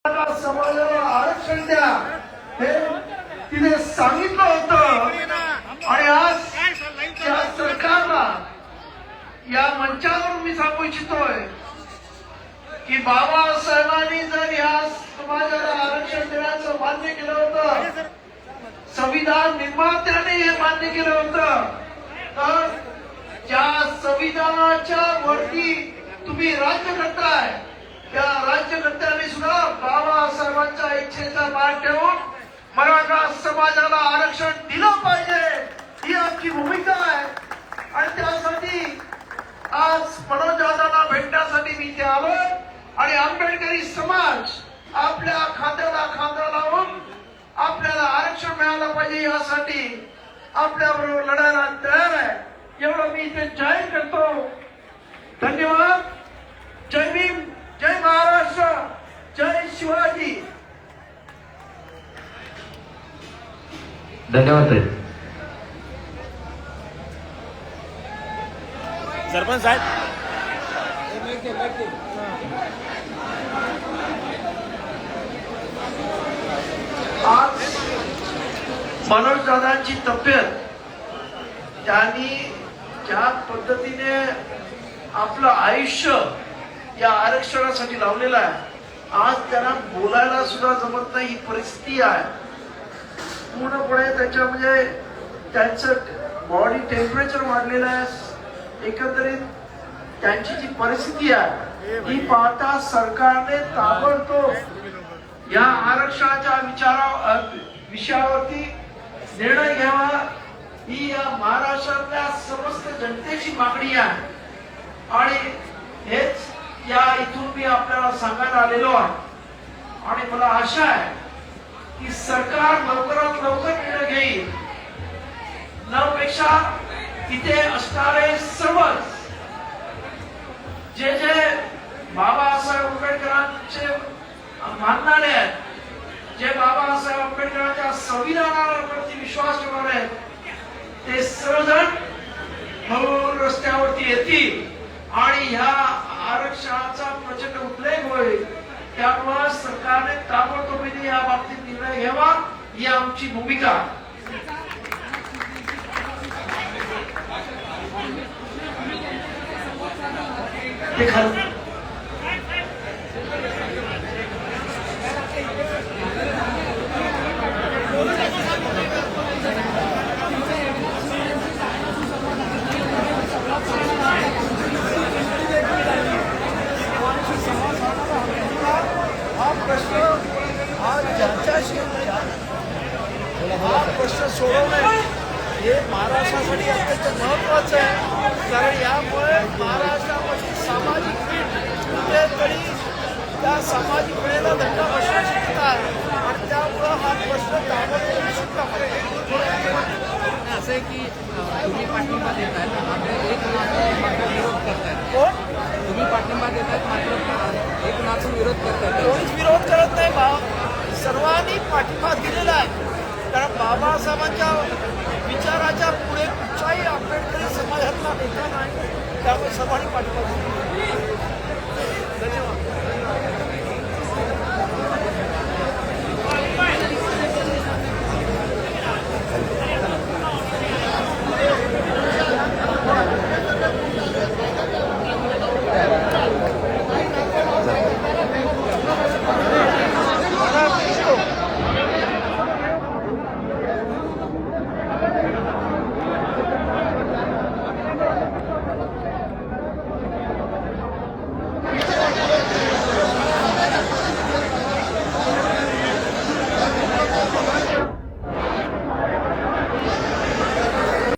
समाजाला आरक्षण द्या हे तिने सांगितलं होतं आणि आज या सरकारला या मंचावर मी सांगू इच्छितोय की बाबासाहेबांनी जर या समाजाला आरक्षण देण्याचं मान्य केलं होतं, संविधान निर्मात्याने हे मान्य केलं होतं, तर ज्या संविधानाच्या वरती तुम्ही राज्य करताय त्या राज्यकर्त्यांनी सुद्धा बाबासाहेबांच्या इच्छेचा मान ठेवून मराठा समाजाला आरक्षण दिलं पाहिजे ही आमची भूमिका आहे. आणि त्यासाठी आज मनोज दादांना भेटण्यासाठी मी इथे आलो आणि आंबेडकरी समाज आपल्या खांद्याला खांदा लावून आपल्याला आरक्षण मिळालं पाहिजे यासाठी आपल्याबरोबर लढायला तयार आहे. एवढं मी इथे जाहीर करतो. धन्यवाद. जय भीम, जय महाराष्ट्र, जय शिवाजी. धन्यवाद ताई. सरपंच साहेब, आज मनोज दादांची तब्येत त्यांनी ज्या पद्धतीने आपलं आयुष्य या आरक्षणासाठी लावलेलं आहे, आज त्यांना बोलायला सुद्धा जमत नाही ही परिस्थिती आहे. पूर्णपणे त्याच्या म्हणजे त्यांचं बॉडी टेम्परेचर वाढलेलं आहे. एकंदरीत त्यांची जी परिस्थिती आहे ती पाहता सरकारने ताबडतोब या आरक्षणाच्या विषयावरती निर्णय घ्यावा ही या महाराष्ट्रातल्या समस्त जनतेची मागणी आहे. आणि हेच या इथून मी आपल्याला सांगायला आलेलो आहे. आणि मला आशा आहे की सरकार लवकरात लवकर निर्णय घेईल. नपेक्षा इथे असणारे सर्वच जे जे बाबासाहेब आंबेडकरांचे मानणारे आहेत, जे बाबासाहेब आंबेडकरांच्या संविधानावरती विश्वास ठेवणारे आहेत, ते सर्वजण हळूहळू रस्त्यावरती येतील आणि ह्या आरक्षणाचा प्रचंड उद्रेक होईल. त्यामुळे सरकारने ताबडतोबीने या बाबतीत निर्णय घ्यावा ही आमची भूमिका. ते खरं हा प्रश्न सोडवणे हे महाराष्ट्रासाठी अत्यंत महत्वाचं आहे. कारण यामुळे महाराष्ट्रामध्ये सामाजिक कुठेतरी त्या सामाजिक वेळेला धक्का बसण्याची शक्यता आहे आणि त्यामुळं हा प्रश्न ताबडतोब सुटला पाहिजे. असं आहे की तुम्ही पाठिंबा देत आहेत, मात्र एक नातून विरोध करतायत. कोण? तुम्ही पाठिंबा देत आहेत, मात्र एक नातून विरोध करतायत. कोणीच विरोध करत नाही. सर्वांनी पाठिंबा दिलेला आहे. कारण बाबासाहेबांच्या विचाराच्या पुढे कुठच्याही आंबेडकरी समाजातला नेता नाही. त्यामुळे सर्वांनी पाठिंबा दिला.